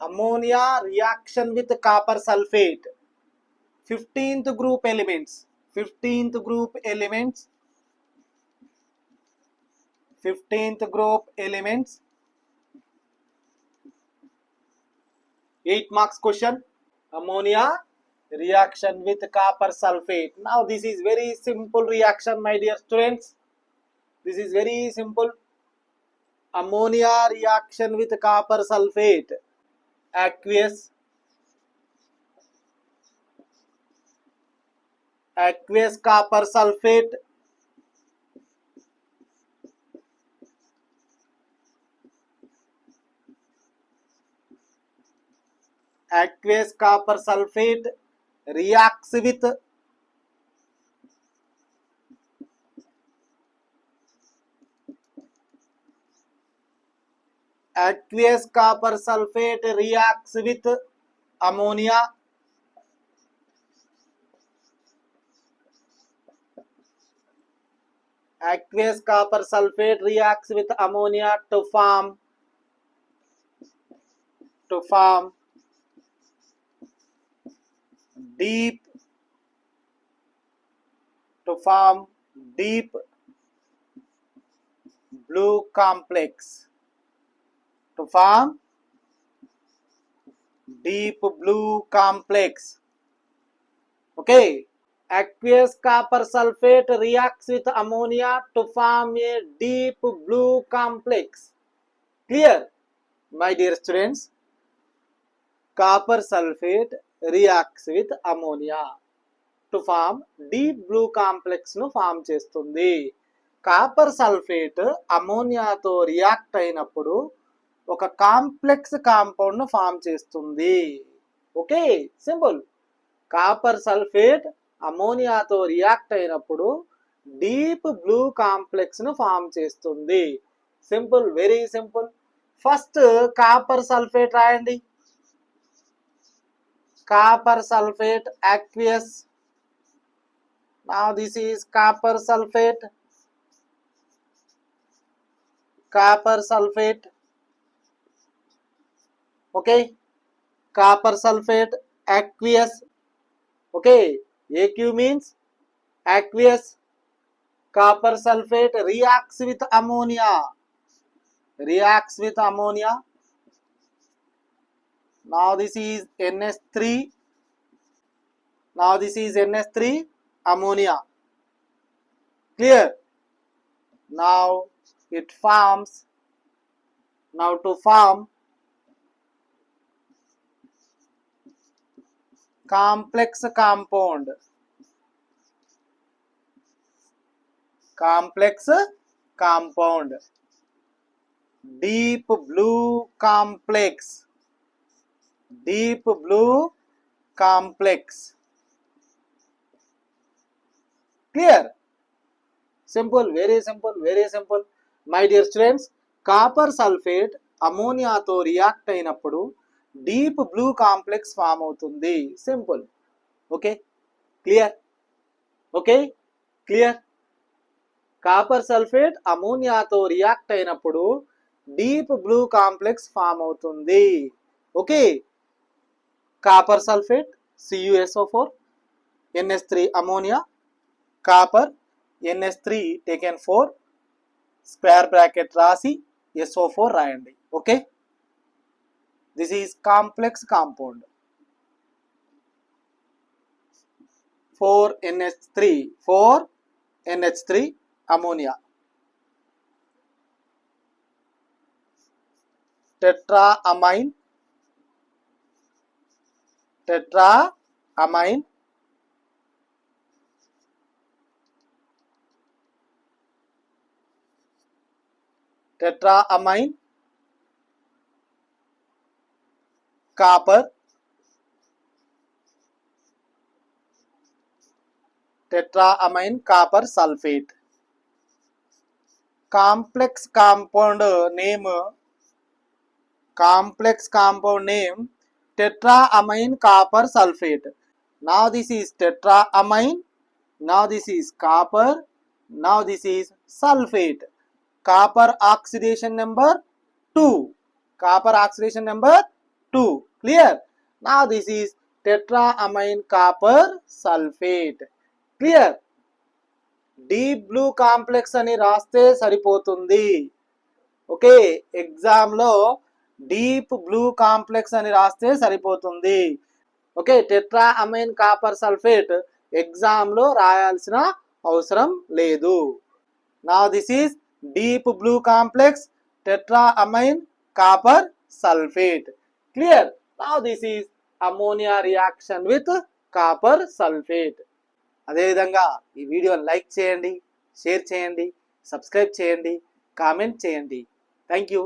ammonia reaction with copper sulfate, 15th group elements, 15th group elements, 15th group elements, 8 marks question. Ammonia reaction with copper sulfate. Now this is very simple reaction, my dear students. This is very simple. Ammonia reaction with copper sulfate, aqueous copper sulfate, aqueous copper sulfate reacts with aqueous copper sulfate reacts with ammonia. Aqueous copper sulfate reacts with ammonia to form deep blue complex. To form deep blue complex. Okay. Aqueous copper sulfate reacts with ammonia to form a deep blue complex. Clear, my dear students? Copper sulfate reacts with ammonia to form deep blue complex ను form చేస్తుంది. Copper sulphate అమోనియాతో react అయినప్పుడు ఒక complex compound ను form చేస్తుంది. Okay, simple. Copper sulphate అమోనియాతో react అయినప్పుడు deep blue complex ను ఫామ్ చేస్తుంది. Simple, very simple. First copper sulphate రాయండి. Copper sulphate aqueous. Now this is copper sulfate. Okay, copper sulfate aqueous. Okay, AQ means aqueous. Copper sulfate reacts with ammonia. Now this is NH3. Ammonia. Clear? Now it forms. Now to form complex compound. Deep blue complex. Clear? Simple, very simple. My dear students, copper sulphate అమోనియాతో react అయినప్పుడు deep blue complex form అవుతుంది. Simple. Okay, clear. Copper sulphate అమోనియాతో react అయినప్పుడు deep blue complex form అవుతుంది. Okay, copper sulphate CuSO4, NH3 ammonia, copper NH3 taken 4 square bracket రాసి SO4 రాయండి. Okay, this is complex compound. 4NH3 ammonia. Tetraamine copper, tetraamine copper sulphate. Complex compound name tetraamine copper sulfate. Now this is tetraamine, now this is copper, now this is sulfate. Copper oxidation number 2. 2. Clear? Now this is tetraamine copper sulfate. Clear? Deep blue complex అని రాస్తే సరిపోతుంది. Okay, ఎగ్జామ్లో deep blue complex అని రాస్తే సరిపోతుంది. Okay, టెట్రాఅమైన్ copper sulphate ఎగ్జామ్లో రాయాల్సిన అవసరం లేదు. Now this is deep blue complex tetraamine copper sulphate. Clear? Now this is ammonia reaction with copper sulphate. అదేవిధంగా ఈ వీడియోని లైక్ చేయండి, షేర్ చేయండి, సబ్స్క్రైబ్ చేయండి, కామెంట్ చేయండి. Thank you.